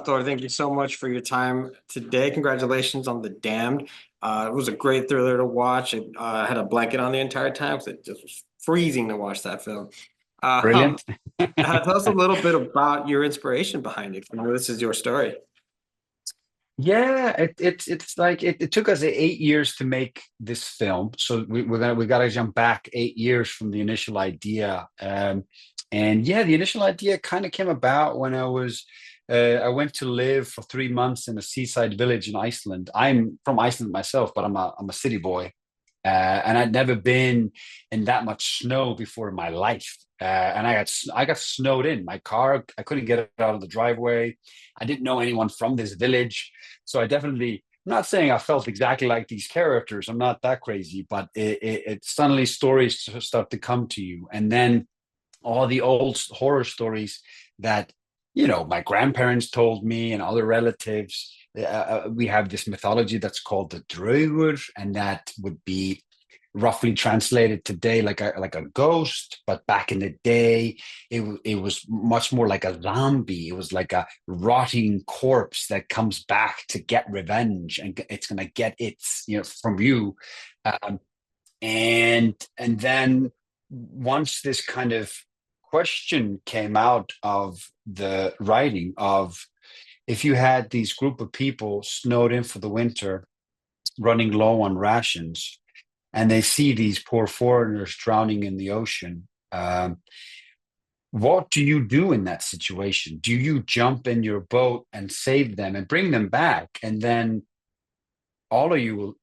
Thor, thank you so much for your time today. Congratulations on The Damned. It was a great thriller to watch. I had a blanket on the entire time because it just was freezing to watch that film. Um, Brilliant. Tell us a little bit about your inspiration behind it. I know this is your story. Yeah, it's like it took us 8 years to make this film, so we gotta jump back 8 years from the initial idea. And yeah, the initial idea kind of came about when I went to live for 3 months in a seaside village in Iceland. I'm from Iceland myself, but I'm a city boy, and I'd never been in that much snow before in my life. And I got snowed in. My car, I couldn't get it out of the driveway. I didn't know anyone from this village, so I definitely. I'm not saying I felt exactly like these characters. I'm not that crazy, but it suddenly stories start to come to you, and then all the old horror stories that my grandparents told me and other relatives. We have this mythology that's called the Draugur, and that would be roughly translated today like a ghost, but back in the day it was much more like a zombie. It was like a rotting corpse that comes back to get revenge, and it's going to get its from you. um, and then once this kind of question came out of the writing of, if you had these group of people snowed in for the winter, running low on rations, and they see these poor foreigners drowning in the ocean, what do you do in that situation? Do you jump in your boat and save them and bring them back, and then all of you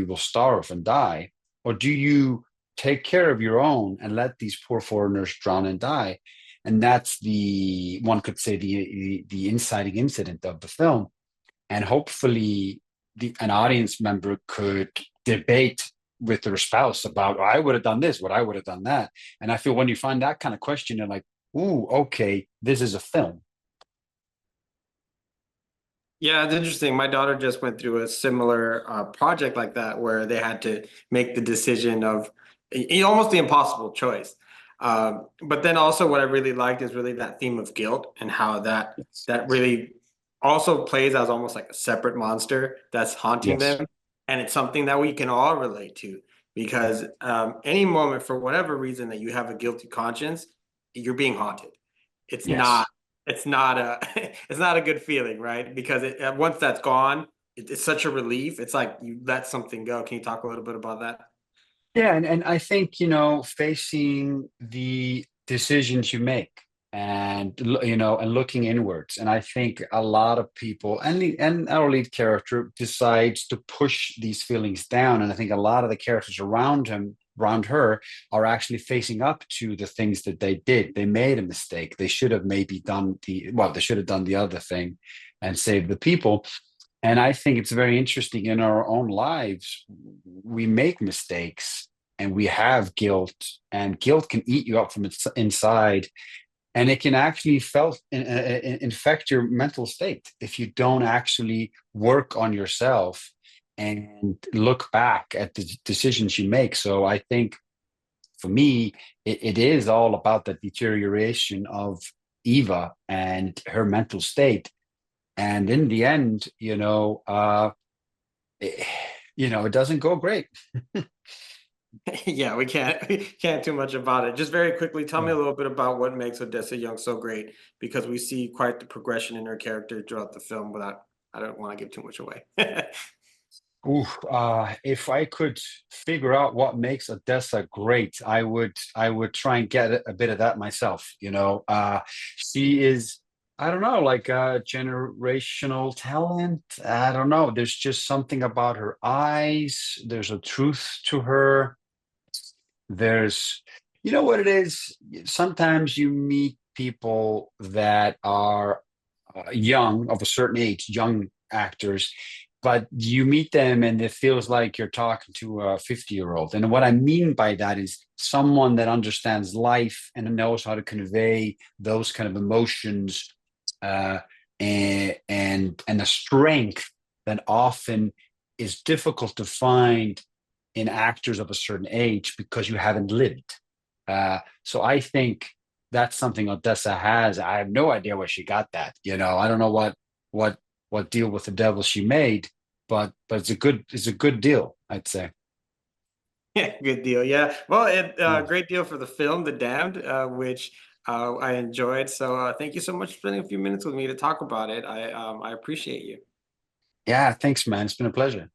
will starve and die? Or do you take care of your own and let these poor foreigners drown and die? And that's the one could say the inciting incident of the film. And hopefully an audience member could debate with their spouse about, "Oh, I would have done this, what I would have done that." And I feel when you find that kind of question, you're like, "Ooh, okay, this is a film." Yeah, it's interesting. My daughter just went through a similar project like that where they had to make the decision of almost the impossible choice. But then also what I really liked is really that theme of guilt and how Yes. that really also plays as almost like a separate monster that's haunting Yes. them. And it's something that we can all relate to because any moment, for whatever reason, that you have a guilty conscience, you're being haunted. It's not Yes. it's not a it's not a good feeling, right? Because once that's gone, it's such a relief. It's like you let something go. Can you talk a little bit about that? Yeah, and I think, facing the decisions you make, and and looking inwards. And I think a lot of people, and our lead character decides to push these feelings down. And I think a lot of the characters around her, are actually facing up to the things that they did. They made a mistake. They should have maybe they should have done the other thing and saved the people. And I think it's very interesting in our own lives. We make mistakes and we have guilt, and guilt can eat you up from inside. And it can actually infect your mental state if you don't actually work on yourself and look back at the decisions you make. So I think for me, it is all about the deterioration of Eva and her mental state. And in the end, it, it doesn't go great. Yeah, we can't do much about it. Just very quickly, tell me a Yeah. little bit about what makes Odessa Young so great, because we see quite the progression in her character throughout the film. Without, I don't want to give too much away. Ooh, if I could figure out what makes Odessa great, I would try and get a bit of that myself. She is, I don't know, like a generational talent. I don't know. There's just something about her eyes. There's a truth to her. There's, you know what it is? Sometimes you meet people that are young, of a certain age, young actors, but you meet them and it feels like you're talking to a 50-year-old. And what I mean by that is someone that understands life and knows how to convey those kind of emotions, uh, and a strength that often is difficult to find in actors of a certain age because you haven't lived. So I think that's something Odessa has. I have no idea where she got that. I don't know what. what deal with the devil she made, but it's a good deal, I'd say. Yeah, good deal. Yeah. Well, Yeah. great deal for the film, The Damned, which I enjoyed. So thank you so much for spending a few minutes with me to talk about it. I appreciate you. Yeah, thanks, man. It's been a pleasure.